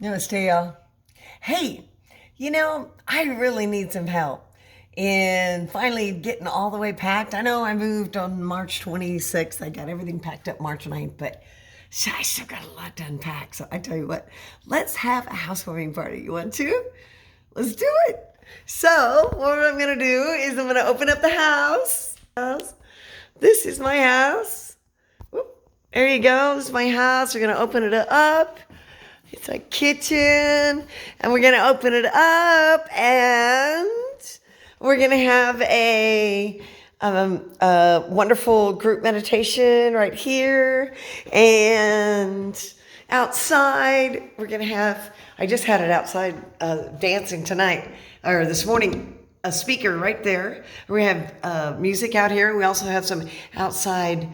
Namaste, y'all. Hey, I really need some help in finally getting all the way packed. I know I moved on March 26th. I got everything packed up March 9th, but I still got a lot to unpack. So I tell you what, let's have a housewarming party. You want to? Let's do it. So what I'm going to do is I'm going to open up the house. This is my house. Whoop. There you go. This is my house. We're going to open it up. It's a kitchen, and we're going to open it up, and we're going to have a wonderful group meditation right here. And outside, we're going to have, I just had it outside dancing tonight, or this morning, a speaker right there. We have music out here. We also have some outside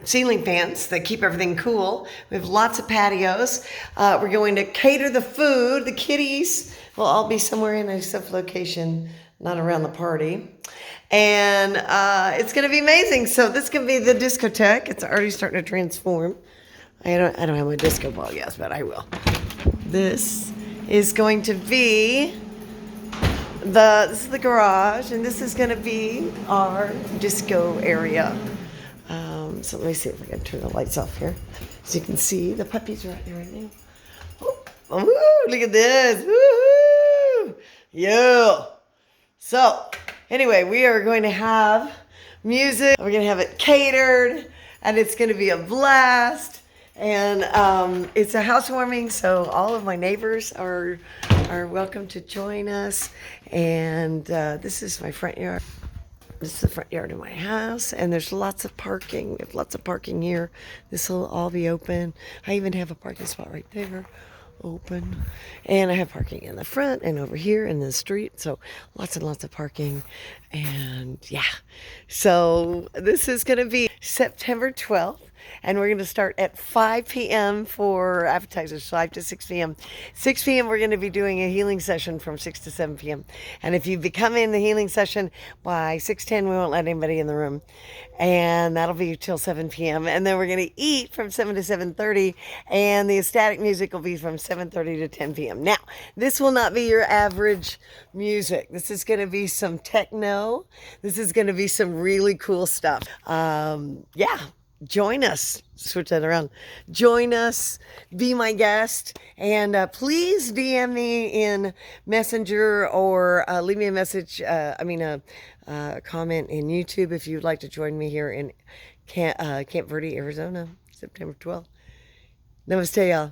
ceiling fans that keep everything cool. We have lots of patios. We're going to cater the food. The kiddies will all be somewhere in a safe location, not around the party. And it's going to be amazing. So this can be the discotheque. It's already starting to transform. I don't have my disco ball yet, but I will. This is going to be this is the garage, and this is going to be our disco area. So let me see if I can turn the lights off here. As you can see, the puppies are out there right now. Oh, look at this. Woo! Yeah. So, anyway, we are going to have music. We're going to have it catered, and it's going to be a blast. And it's a housewarming, so all of my neighbors are welcome to join us. And this is my front yard. This is the front yard of my house, and there's lots of parking. We have lots of parking here. This will all be open. I even have a parking spot right there open. And I have parking in the front and over here in the street. So lots and lots of parking. And yeah, so this is going to be September 12th. And we're going to start at 5 p.m. for appetizers, 5 to 6 p.m. 6 p.m. we're going to be doing a healing session from 6 to 7 p.m. And if you become in the healing session by 6:10, we won't let anybody in the room. And that'll be till 7 p.m. And then we're going to eat from 7 to 7:30. And the ecstatic music will be from 7:30 to 10 p.m. Now, this will not be your average music. This is going to be some techno. This is going to be some really cool stuff. Yeah. Join us. Switch that around. Join us. Be my guest. And please DM me in Messenger or leave me a message. A comment in YouTube if you'd like to join me here in Camp Verde, Arizona, September 12th. Namaste, y'all.